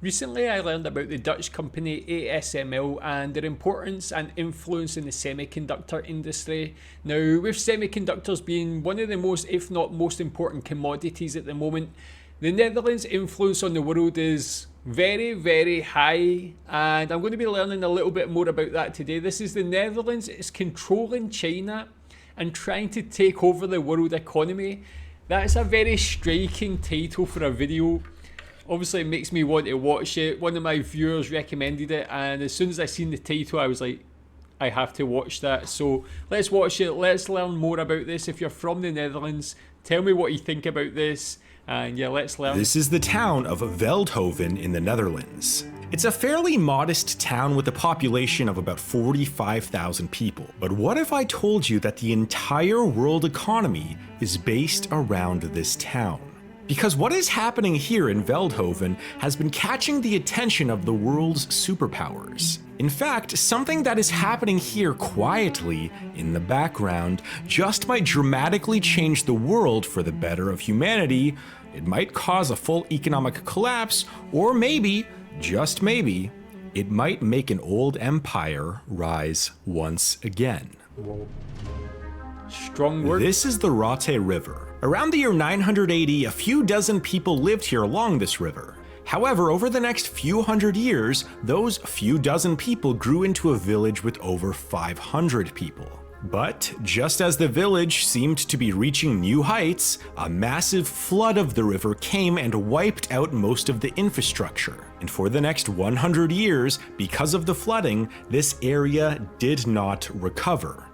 Recently, I learned about the Dutch company ASML and their importance and influence in the semiconductor industry. Now, with semiconductors being one of the most, if not most important commodities at the moment, the Netherlands' influence on the world is very, very high, and I'm going to be learning a little bit more about that today. This is the Netherlands is controlling China and trying to take over the world economy. That's a very striking title for a video. Obviously, it makes me want to watch it. One of my viewers recommended it, and as soon as I seen the title, I was like, I have to watch that. So let's watch it. Let's learn more about this. If you're from the Netherlands, tell me what you think about this. And yeah, let's learn. This is the town of Veldhoven in the Netherlands. It's a fairly modest town with a population of about 45,000 people. But what if I told you that the entire world economy is based around this town? Because what is happening here in Veldhoven has been catching the attention of the world's superpowers. In fact, something that is happening here quietly in the background just might dramatically change the world for the better of humanity. It might cause a full economic collapse, or maybe, just maybe, it might make an old empire rise once again. Whoa. Strong word. This is the Rotte River. Around the year 980, a few dozen people lived here along this river. However, over the next few hundred years, those few dozen people grew into a village with over 500 people. But just as the village seemed to be reaching new heights, a massive flood of the river came and wiped out most of the infrastructure. And for the next 100 years, because of the flooding, this area did not recover.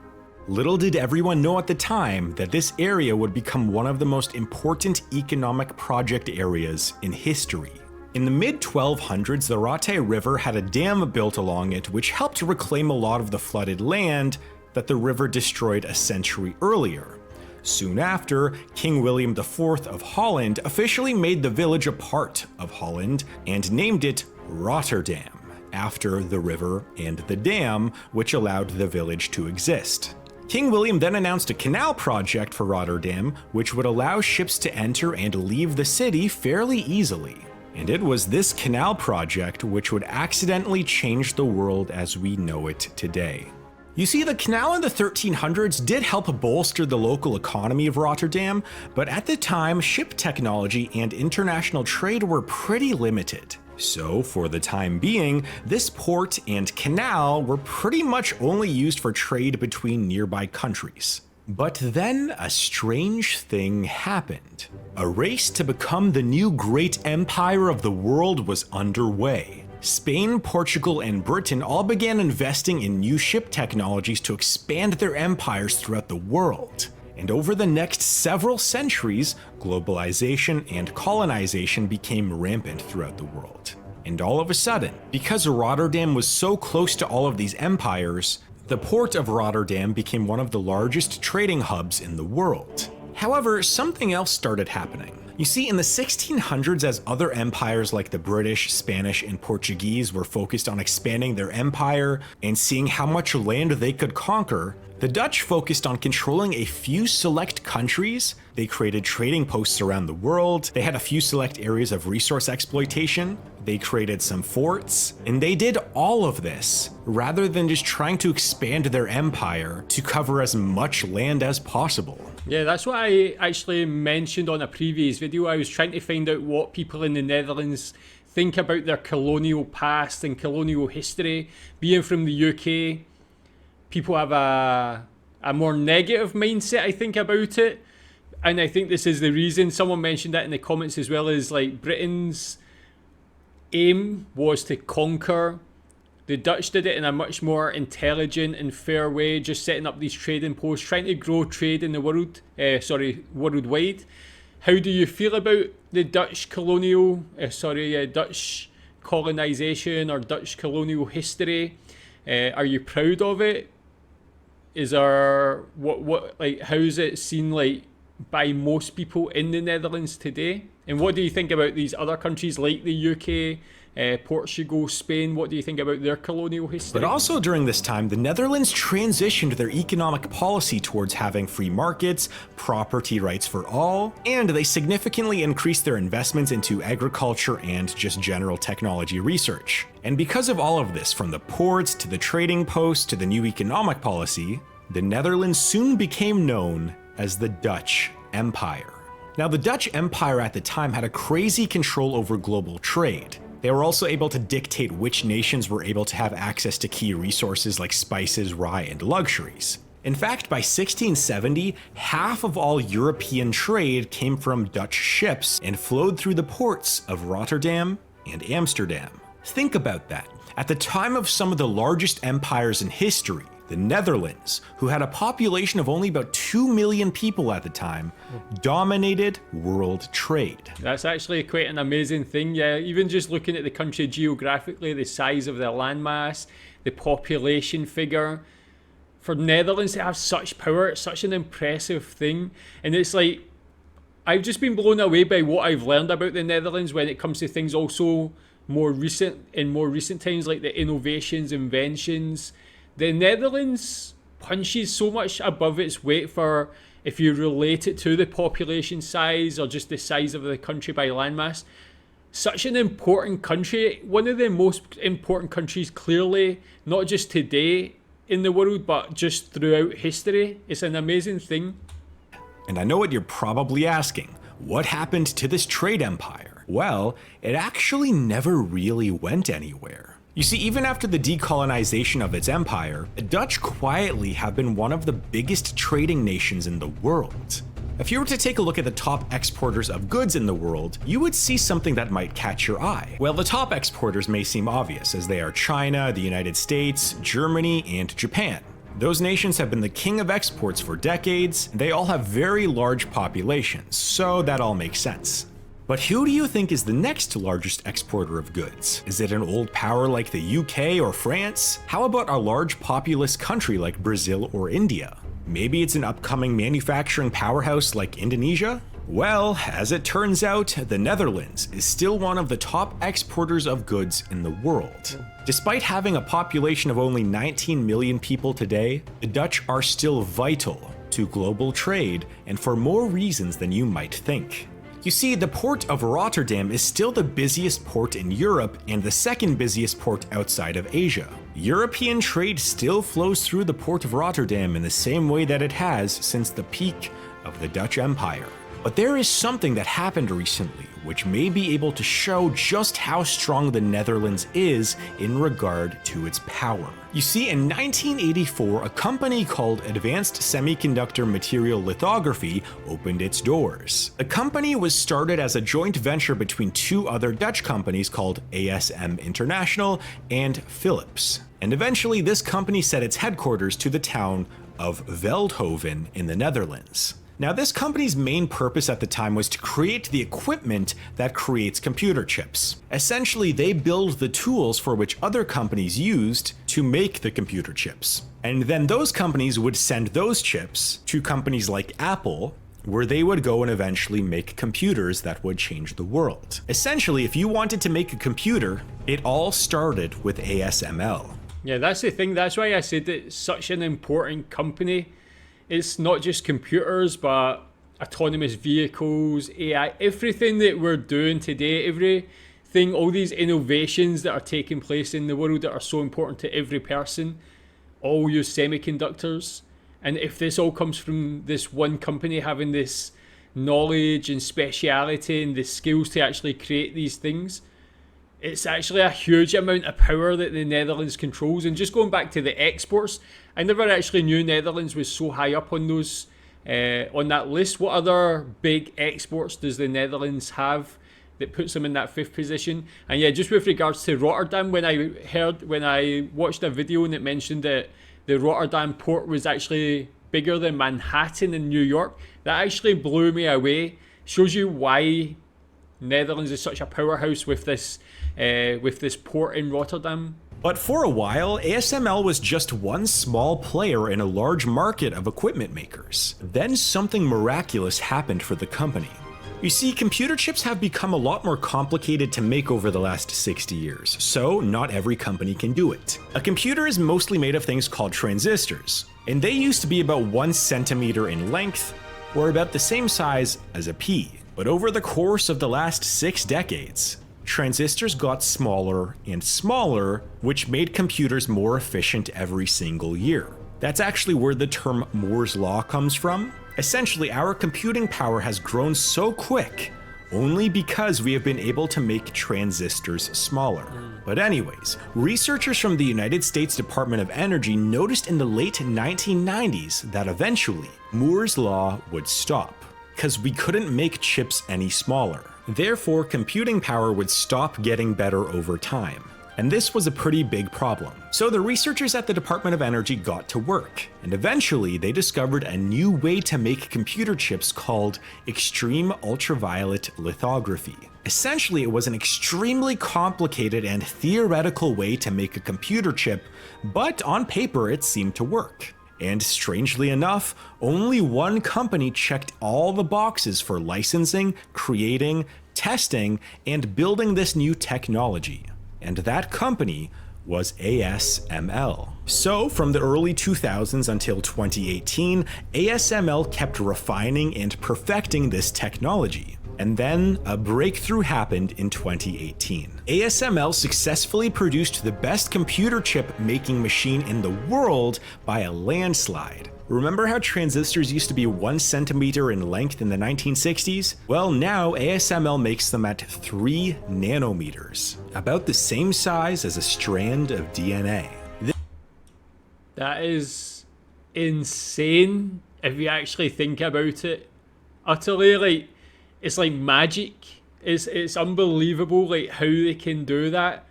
Little did everyone know at the time that this area would become one of the most important economic project areas in history. In the mid-1200s, the Rotte River had a dam built along it which helped to reclaim a lot of the flooded land that the river destroyed a century earlier. Soon after, King William IV of Holland officially made the village a part of Holland and named it Rotterdam, after the river and the dam which allowed the village to exist. King William then announced a canal project for Rotterdam, which would allow ships to enter and leave the city fairly easily. And it was this canal project which would accidentally change the world as we know it today. You see, the canal in the 1300s did help bolster the local economy of Rotterdam, but at the time, ship technology and international trade were pretty limited. So, for the time being, this port and canal were pretty much only used for trade between nearby countries. But then a strange thing happened. A race to become the new great empire of the world was underway. Spain, Portugal, and Britain all began investing in new ship technologies to expand their empires throughout the world. And over the next several centuries, globalization and colonization became rampant throughout the world. And all of a sudden, because Rotterdam was so close to all of these empires, the port of Rotterdam became one of the largest trading hubs in the world. However, something else started happening. You see, in the 1600s, as other empires like the British, Spanish, and Portuguese were focused on expanding their empire and seeing how much land they could conquer, the Dutch focused on controlling a few select countries. They created trading posts around the world, they had a few select areas of resource exploitation, they created some forts, and they did all of this rather than just trying to expand their empire to cover as much land as possible. Yeah, that's what I actually mentioned on a previous video. I was trying to find out what people in the Netherlands think about their colonial past and colonial history. Being from the UK, people have a more negative mindset, I think, about it. And I think this is the reason. Someone mentioned that in the comments as well, as like Britain's aim was to conquer. The Dutch did it in a much more intelligent and fair way, just setting up these trading posts, trying to grow trade in the world, worldwide. How do you feel about the Dutch Dutch colonization or Dutch colonial history? Are you proud of it? Is there how is it seen like by most people in the Netherlands today? And what do you think about these other countries like the UK Portugal, Spain. What do you think about their colonial history? But also during this time, the Netherlands transitioned their economic policy towards having free markets, property rights for all, and they significantly increased their investments into agriculture and just general technology research. And because of all of this, from the ports to the trading posts to the new economic policy, the Netherlands soon became known as the Dutch Empire. Now, the Dutch Empire at the time had a crazy control over global trade. They were also able to dictate which nations were able to have access to key resources like spices, rye, and luxuries. In fact, by 1670, half of all European trade came from Dutch ships and flowed through the ports of Rotterdam and Amsterdam. Think about that. At the time of some of the largest empires in history, the Netherlands, who had a population of only about 2 million people at the time, dominated world trade. That's actually quite an amazing thing, yeah. Even just looking at the country geographically, the size of their landmass, the population figure. For Netherlands to have such power, it's such an impressive thing. And it's like, I've just been blown away by what I've learned about the Netherlands when it comes to things also more recent times, like the innovations, inventions. The Netherlands punches so much above its weight for, if you relate it to the population size or just the size of the country by landmass. Such an important country, one of the most important countries clearly, not just today in the world, but just throughout history. It's an amazing thing. And I know what you're probably asking. What happened to this trade empire? Well, it actually never really went anywhere. You see, even after the decolonization of its empire, the Dutch quietly have been one of the biggest trading nations in the world. If you were to take a look at the top exporters of goods in the world, you would see something that might catch your eye. Well, the top exporters may seem obvious, as they are China, the United States, Germany, and Japan. Those nations have been the king of exports for decades, and they all have very large populations, so that all makes sense. But who do you think is the next largest exporter of goods? Is it an old power like the UK or France? How about a large populous country like Brazil or India? Maybe it's an upcoming manufacturing powerhouse like Indonesia? Well, as it turns out, the Netherlands is still one of the top exporters of goods in the world. Despite having a population of only 19 million people today, the Dutch are still vital to global trade, and for more reasons than you might think. You see, the port of Rotterdam is still the busiest port in Europe and the second busiest port outside of Asia. European trade still flows through the port of Rotterdam in the same way that it has since the peak of the Dutch Empire. But there is something that happened recently which may be able to show just how strong the Netherlands is in regard to its power. You see, in 1984, a company called Advanced Semiconductor Material Lithography opened its doors. The company was started as a joint venture between two other Dutch companies called ASM International and Philips. And eventually, this company set its headquarters to the town of Veldhoven in the Netherlands. Now, this company's main purpose at the time was to create the equipment that creates computer chips. Essentially, they build the tools for which other companies used to make the computer chips. And then those companies would send those chips to companies like Apple, where they would go and eventually make computers that would change the world. Essentially, if you wanted to make a computer, it all started with ASML. Yeah, that's the thing. That's why I said it's such an important company. It's not just computers, but autonomous vehicles, AI, everything that we're doing today, everything, all these innovations that are taking place in the world that are so important to every person, all use semiconductors. And if this all comes from this one company having this knowledge and speciality and the skills to actually create these things, it's actually a huge amount of power that the Netherlands controls. And just going back to the exports, I never actually knew Netherlands was so high up on those on that list. What other big exports does the Netherlands have that puts them in that 5th position? And yeah, just with regards to Rotterdam, when I watched a video and it mentioned that the Rotterdam port was actually bigger than Manhattan in New York, that actually blew me away. Shows you why Netherlands is such a powerhouse with this port in Rotterdam. But for a while, ASML was just one small player in a large market of equipment makers. Then something miraculous happened for the company. You see, computer chips have become a lot more complicated to make over the last 60 years, so not every company can do it. A computer is mostly made of things called transistors, and they used to be about 1 centimeter in length, or about the same size as a pea. But over the course of the last 6 decades, transistors got smaller and smaller, which made computers more efficient every single year. That's actually where the term Moore's Law comes from. Essentially, our computing power has grown so quick only because we have been able to make transistors smaller. But anyways, researchers from the United States Department of Energy noticed in the late 1990s that eventually Moore's Law would stop, because we couldn't make chips any smaller. Therefore, computing power would stop getting better over time. And this was a pretty big problem. So the researchers at the Department of Energy got to work, and eventually they discovered a new way to make computer chips called extreme ultraviolet lithography. Essentially, it was an extremely complicated and theoretical way to make a computer chip, but on paper it seemed to work. And strangely enough, only one company checked all the boxes for licensing, creating, testing, and building this new technology. And that company was ASML. So from the early 2000s until 2018, ASML kept refining and perfecting this technology. And then a breakthrough happened in 2018. ASML successfully produced the best computer chip making machine in the world by a landslide. Remember how transistors used to be 1 centimeter in length in the 1960s? Well, now ASML makes them at 3 nanometers, about the same size as a strand of DNA. That is insane if you actually think about it. Utterly, like, it's like magic. It's unbelievable, like, how they can do that.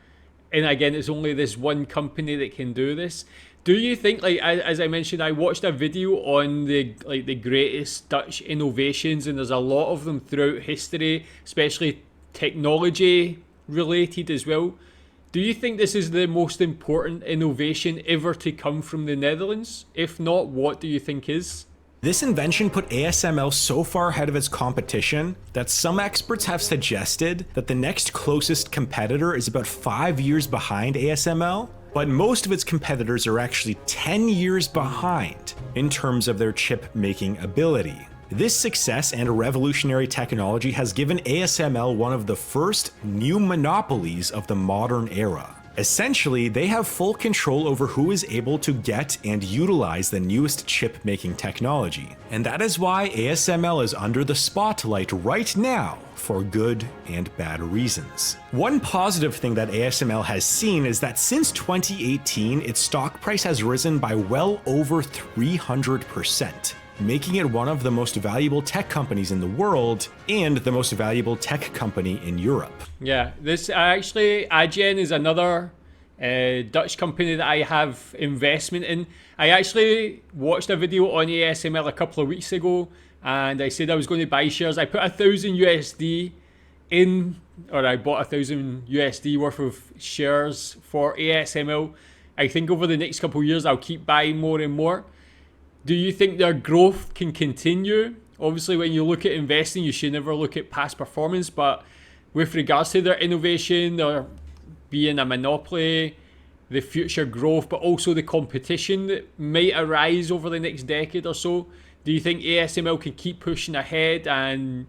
And again, it's only this one company that can do this. Do you think, like, as I mentioned, I watched a video on the greatest Dutch innovations, and there's a lot of them throughout history, especially technology related as well. Do you think this is the most important innovation ever to come from the Netherlands? If not, what do you think is? This invention put ASML so far ahead of its competition that some experts have suggested that the next closest competitor is about 5 years behind ASML, but most of its competitors are actually 10 years behind in terms of their chip-making ability. This success and revolutionary technology has given ASML one of the first new monopolies of the modern era. Essentially, they have full control over who is able to get and utilize the newest chip-making technology. And that is why ASML is under the spotlight right now, for good and bad reasons. One positive thing that ASML has seen is that since 2018, its stock price has risen by well over 300%. Making it one of the most valuable tech companies in the world and the most valuable tech company in Europe. Yeah, this actually, Adyen is another Dutch company that I have investment in. I actually watched a video on ASML a couple of weeks ago, and I said I was going to buy shares. I put 1,000 USD in, or I bought 1,000 USD worth of shares for ASML. I think over the next couple of years, I'll keep buying more and more. Do you think their growth can continue? Obviously, when you look at investing, you should never look at past performance, but with regards to their innovation, their being a monopoly, the future growth, but also the competition that might arise over the next decade or so, do you think ASML can keep pushing ahead and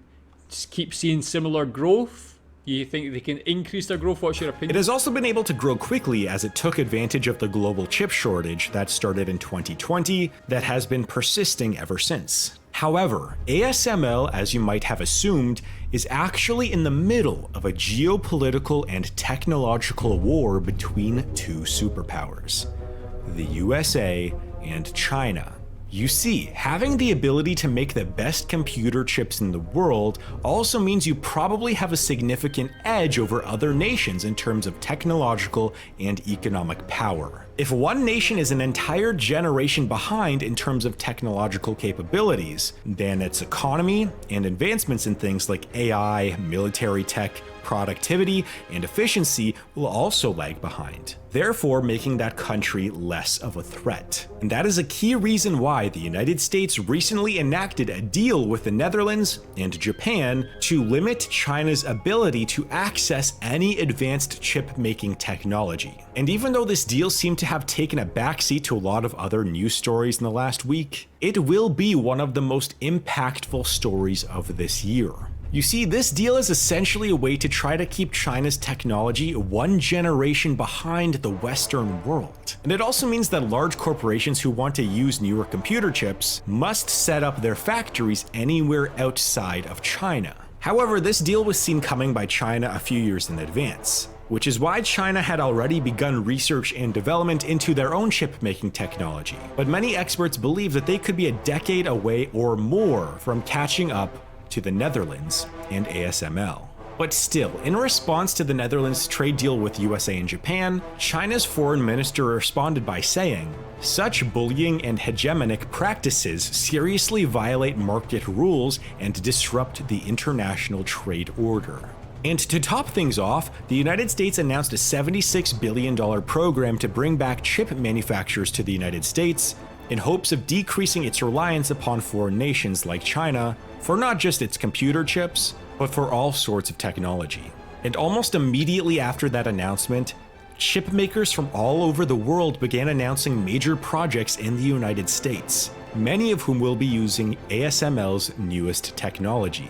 just keep seeing similar growth? Do you think they can increase their growth? What's your opinion? It has also been able to grow quickly as it took advantage of the global chip shortage that started in 2020 that has been persisting ever since. However, ASML, as you might have assumed, is actually in the middle of a geopolitical and technological war between two superpowers, the USA and China. You see, having the ability to make the best computer chips in the world also means you probably have a significant edge over other nations in terms of technological and economic power. If one nation is an entire generation behind in terms of technological capabilities, then its economy and advancements in things like AI, military tech, productivity and efficiency will also lag behind, therefore making that country less of a threat. And that is a key reason why the United States recently enacted a deal with the Netherlands and Japan to limit China's ability to access any advanced chip-making technology. And even though this deal seemed to have taken a backseat to a lot of other news stories in the last week, it will be one of the most impactful stories of this year. You see, this deal is essentially a way to try to keep China's technology one generation behind the Western world. And it also means that large corporations who want to use newer computer chips must set up their factories anywhere outside of China. However, this deal was seen coming by China a few years in advance, which is why China had already begun research and development into their own chip-making technology. But many experts believe that they could be a decade away or more from catching up to the Netherlands and ASML. But still, in response to the Netherlands' trade deal with USA and Japan, China's foreign minister responded by saying, "Such bullying and hegemonic practices seriously violate market rules and disrupt the international trade order." And to top things off, the United States announced a $76 billion program to bring back chip manufacturers to the United States in hopes of decreasing its reliance upon foreign nations like China for not just its computer chips, but for all sorts of technology. And almost immediately after that announcement, chip makers from all over the world began announcing major projects in the United States, many of whom will be using ASML's newest technology.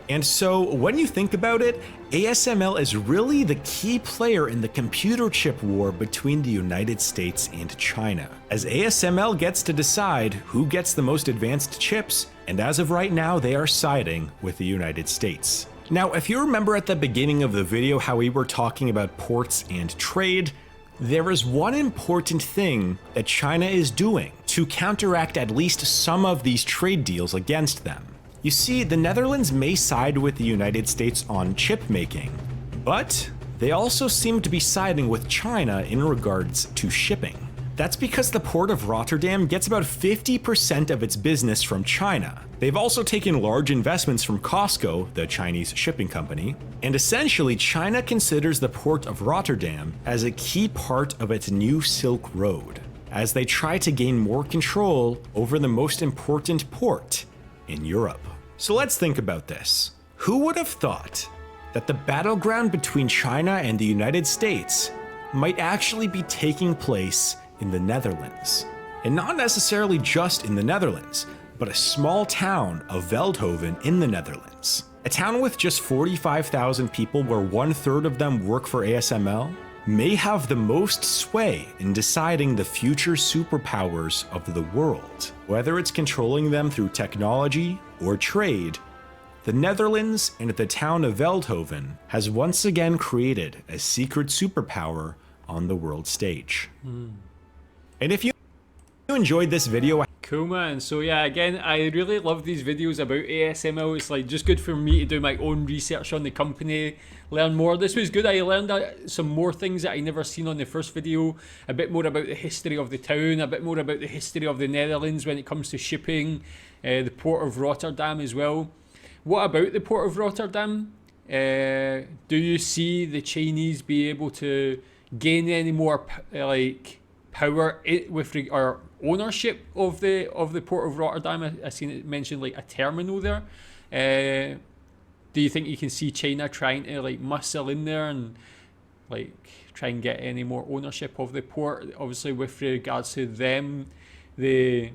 And so, when you think about it, ASML is really the key player in the computer chip war between the United States and China, as ASML gets to decide who gets the most advanced chips, and as of right now, they are siding with the United States. Now, if you remember at the beginning of the video how we were talking about ports and trade, there is one important thing that China is doing to counteract at least some of these trade deals against them. You see, the Netherlands may side with the United States on chip making, but they also seem to be siding with China in regards to shipping. That's because the port of Rotterdam gets about 50% of its business from China. They've also taken large investments from Costco, the Chinese shipping company, and essentially China considers the port of Rotterdam as a key part of its new Silk Road, as they try to gain more control over the most important port in Europe. So let's think about this. Who would have thought that the battleground between China and the United States might actually be taking place in the Netherlands? And not necessarily just in the Netherlands, but a small town of Veldhoven in the Netherlands. A town with just 45,000 people where 1/3 of them work for ASML may have the most sway in deciding the future superpowers of the world. Whether it's controlling them through technology or trade, the Netherlands and the town of Veldhoven has once again created a secret superpower on the world stage. And if you enjoyed this video, Cool, man. So yeah, again, I really love these videos about ASML. It's like just good for me to do my own research on the company, learn more. This was good. I learned some more things that I never seen on the first video, a bit more about the history of the town, a bit more about the history of the Netherlands when it comes to shipping, the port of Rotterdam as well. What about the port of Rotterdam? Do you see the Chinese be able to gain any more power with or ownership of the port of Rotterdam? I seen it mentioned like a terminal there. Do you think you can see China trying to like muscle in there and like try and get any more ownership of the port? Obviously, with regards to them, they're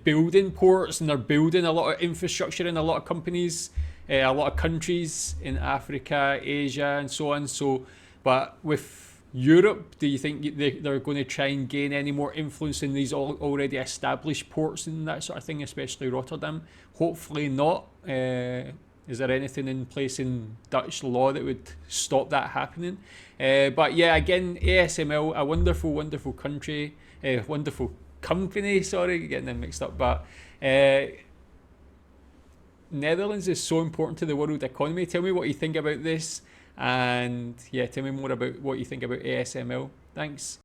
building ports and they're building a lot of infrastructure in a lot of companies, a lot of countries in Africa, Asia, and so on. So, but with Europe, do you think they're going to try and gain any more influence in these already established ports and that sort of thing, especially Rotterdam? Hopefully not. Is there anything in place in Dutch law that would stop that happening? But yeah, again, ASML, a wonderful, wonderful country, wonderful company, sorry, getting them mixed up. But Netherlands is so important to the world economy. Tell me what you think about this. And yeah, tell me more about what you think about ASML. Thanks.